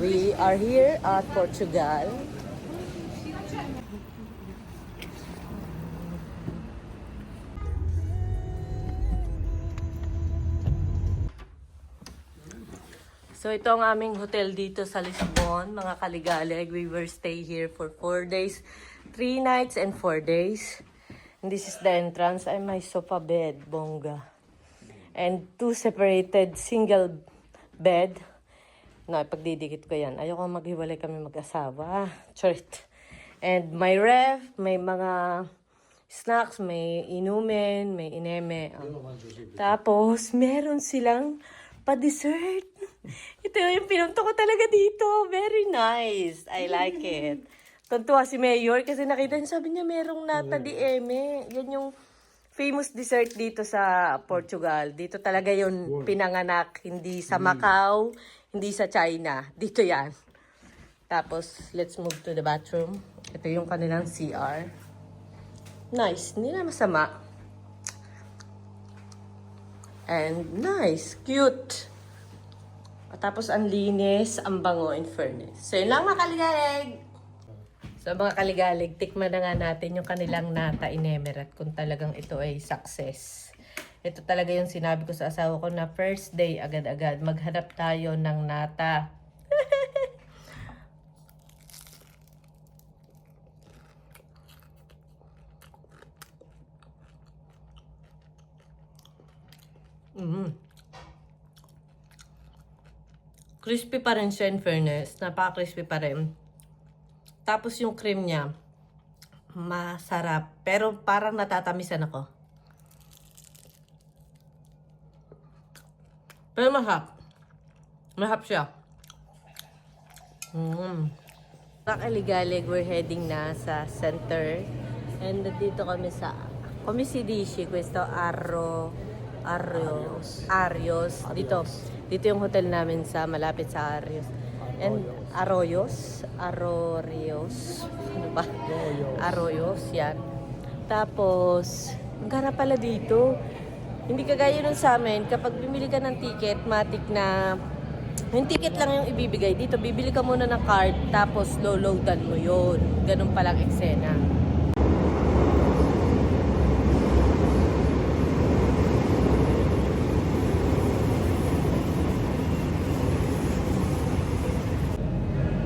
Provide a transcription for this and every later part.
We are here at Portugal. So ito ang aming hotel dito sa Lisbon, mga kaligalig. We will stay here for 4 days, 3 nights and 4 days. And this is the entrance. Ay, may sofa bed, bongga. And 2 separated single bed. No, pagdidikit ko yan. Ayoko maghiwalay kami mag-asawa. Chart. And may ref, may mga snacks, may inumin, may ineme. Tapos, meron silang pa-dessert. Ito yung pinunto ko talaga dito. Very nice. I like it. Tuntua si Mayor kasi nakita niya, sabi niya merong nata di eme. Yan yung famous dessert dito sa Portugal. Dito talaga yun pinanganak. Hindi sa Macau, hindi sa China. Dito yan. Tapos, let's move to the bathroom. Ito yung kanilang CR. Nice. Hindi na masama. And nice. Cute. Tapos, ang linis, ang bango, in fairness. So, yun lang mga kaligalig. So, mga kaligalig, tikman na nga natin yung kanilang nata in Emirate kung talagang ito ay success. Ito talaga yung sinabi ko sa asawa ko na first day, agad-agad, maghanap tayo ng nata. Crispy pa rin siya in fairness. Napaka-crispy pa rin. Tapos yung cream niya, masarap. Pero parang natatamisan ako. Pero masarap. Masarap siya. Nakaligalig, we're heading na sa center. And dito kami sa Comisidici, questo Arios. Dito yung hotel namin sa malapit sa Arios. And Arroyos. Ano ba? Arroyos, yan. Tapos, ang gara pala dito. Hindi kagaya nun sa amin, kapag bumili ka ng ticket, matik na, yung ticket lang yung ibibigay. Dito, bibili ka muna ng card, tapos loadan mo yun. Ganun palang eksena.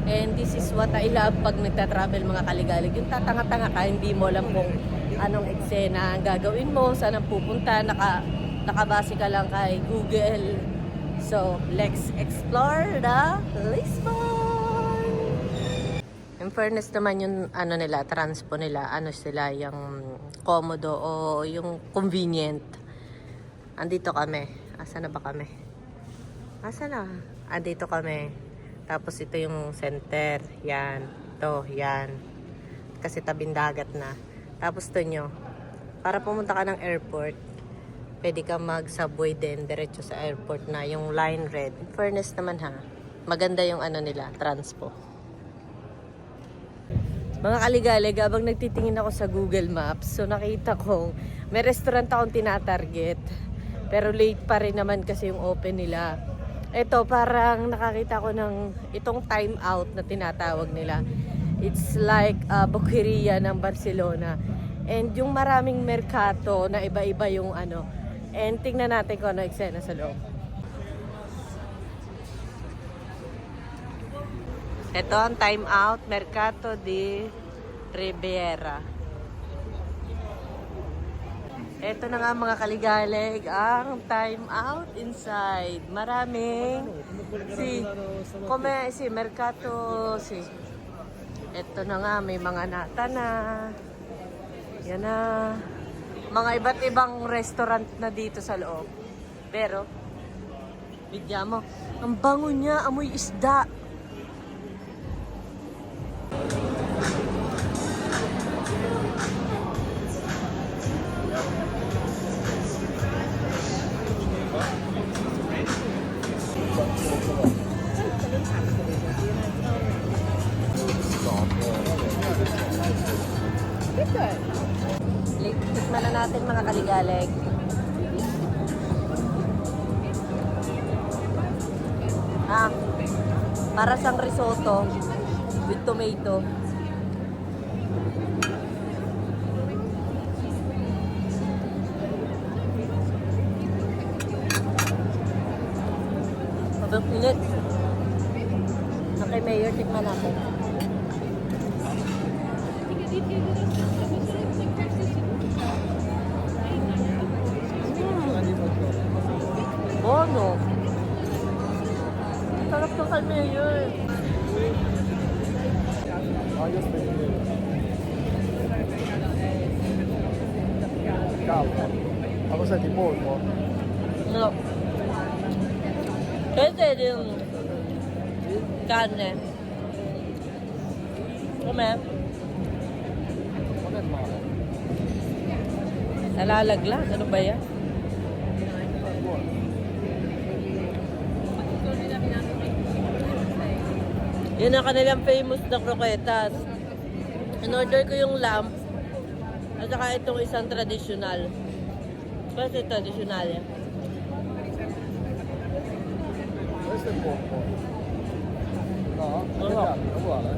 And this is what I love pag nagta-travel mga kaligalig. Yung tatanga-tanga ka, hindi mo alam kung anong eksena ang gagawin mo, saan ang pupunta, nakabase ka lang kay Google. So, let's explore the Lisbon! In fairness naman yung nila, transpo nila, sila, yung komodo o yung convenient. Andito kami. Asa na ba kami? Asa na? Andito kami. Tapos ito yung center. Yan. Ito. Yan. Kasi tabing dagat na. Tapos ito nyo. Para pumunta ka ng airport, pwede ka mag-subway din. Diretso sa airport na. Yung line red. In fairness naman ha. Maganda yung nila. Transpo. Mga kaligalig, habang nagtitingin ako sa Google Maps, so nakita ko, may restaurant akong tinatarget. Pero late pa rin naman kasi yung open nila. Ito, parang nakakita ko ng itong time out na tinatawag nila. It's like Boqueria ng Barcelona. And yung maraming merkato na iba-iba yung And tingnan natin kung ano eksena sa loob. Ito ang time out, Mercato de Ribeira. Ito na nga mga kaligalig, ang time out inside. Maraming Mercato. Ito na nga, may mga nata na. Yan na. Mga iba't ibang restaurant na dito sa loob. Pero, bigyan mo, ang bango niya, amoy isda. Tikman na natin mga kaligalig. Para siyang risotto with tomato. Sobrang init. Okay, Mayor, tikman natin. Bono. Sarap to kay Mayor. Ayos na yun. Calma. Ma cos'è di pollo? No. Questa è di carne. Com'è? Non è male. Nalalaglag. Ano ba yan? È buono. Yun ang kanilang famous na croquetas. In-order ko yung lamb at saka itong isang traditional. Kasi traditional yan. Questo è poco. No? No. È uguale.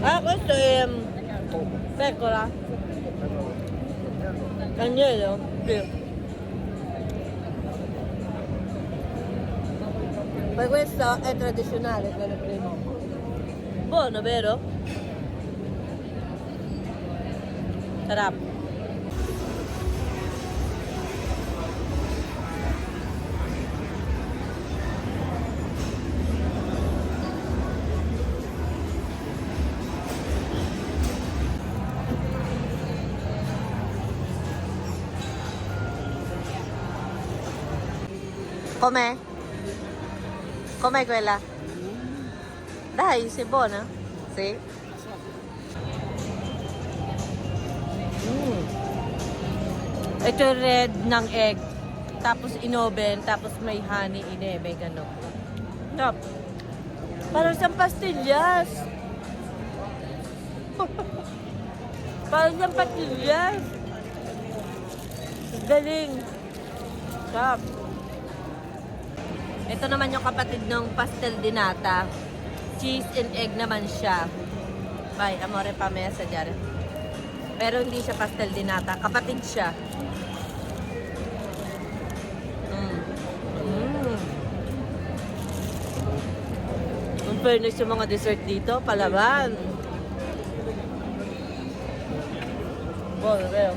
Ah, questo è Poco. pecora. Agnello? Sì. Poi questo è tradizionale, quello primo. Buono, vero? Sarap. Com'è? Com'è quella? Dai, sei buona? Sì. Ito yung red ng egg. Tapos inoven, tapos may honey in may gano'n. Top. Parang siyang pastillas. Parang siyang pastillas. Galing. Top. Ito naman yung kapatid ng pastel de nata. Cheese and egg naman siya. By Amore Pamesa dyan. Pero hindi siya pastel de nata. Kapatid siya. Ang fairness yung mga dessert dito. Palaban. Bueno, veo.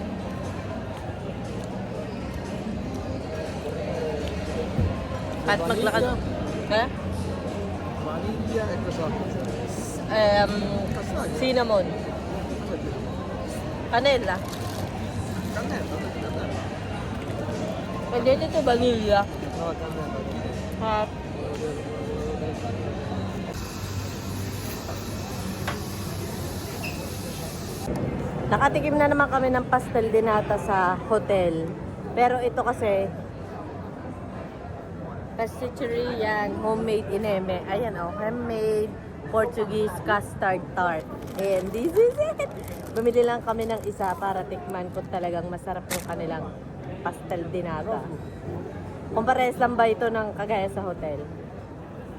At maglakad. Eh? Vaniglia e cos'altro c'è? Cinnamon. Canela. Cannella? Cannella? Pwede dito vanilla. No, cannella. Ha? Nakatikim na naman kami ng pastel de nata sa hotel. Pero ito kasi pasticceria yan, homemade ineme. Ayan oh, handmade Portuguese custard tart. And this is it. Bumili lang kami ng isa para tikman kung talagang masarap yung kanilang pastel de nata. Kung parehas lang ba ito ng kagaya sa hotel?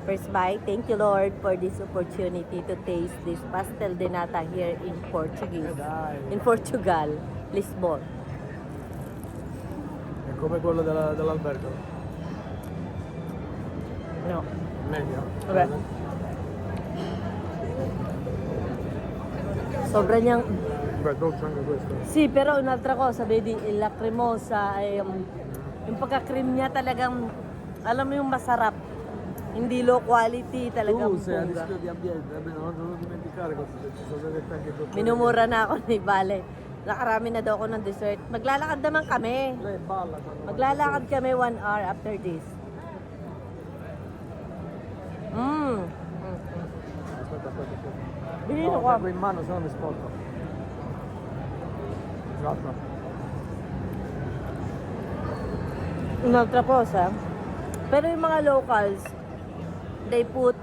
First bite, thank you Lord for this opportunity to taste this pastel de nata here in Portuguese. In Portugal, Lisbon. È come quello dell'albergo? No. Meglio? Vabbè. Sobra niyang... Beh, dolce anche questo. Sì, però un'altra cosa, vedi, la cremosa, yung pagka-cream niya talagang, alam mo yung masarap. Hindi low quality, talagang Tu sei a bunga. rischio di ambiente, non dimenticare questo, ci sono delle tecniche tutto. Minumura na ako ni Bale. Nakarami na daw ako ng dessert. Maglalakad naman kami. Lei balla quando... Maglalakad kami 1 hour after this. Aspetta. Bilhin No, ako. tengo in mano, se no mi sporco. Esatto. Un'altra cosa, pero yung mga locals, they put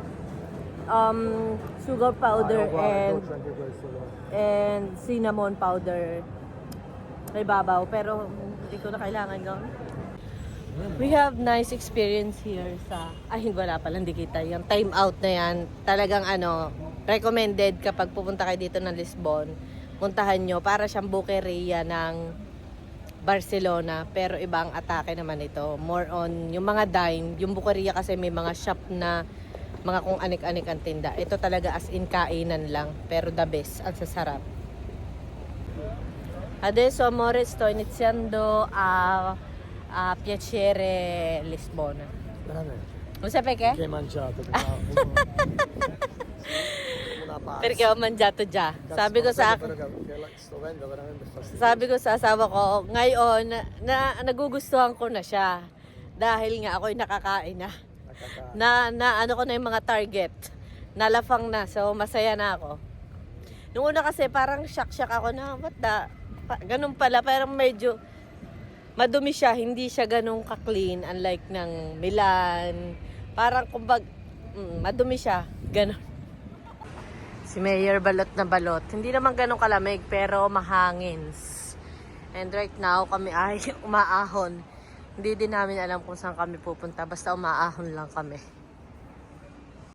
sugar powder Uguale, dolce anche questo. and cinnamon powder sa ibabaw, pero hindi ko na kailangan gawin. We have nice experience here sa... Ay, wala pala, hindi kita. Yung time out na yan, talagang recommended kapag pupunta kayo dito ng Lisbon. Puntahan nyo, para siyang bukeria ng Barcelona, pero ibang atake naman ito. More on yung mga dine, yung bukeria kasi may mga shop na mga kung anik-anik ang tinda. Ito talaga as in kainan lang, pero the best, ang sasarap. Adesso amore sto iniziando a piacere Lisbona. Veramente. Non sai perché? Che hai mangiato? Una pasta. Perché ho mangiato già. Sabi ko sa akin, Sto vendo veramente fastidio. sabi ko sa asawa ko, ngayon na nagugustuhan ko na siya. Dahil nga ako'y nakakain na. Ano ko na yung mga target. Nalafang na. So masaya na ako. Nung una kasi parang shock ako na what the ganun pala, parang medyo madumi siya, hindi siya ganun ka-clean unlike ng Milan. Parang madumi siya, ganun. Si Mayor balot na balot. Hindi naman ganun kalamig pero mahangin. And right now kami ay umaahon. Hindi din namin alam kung saan kami pupunta, basta umaahon lang kami.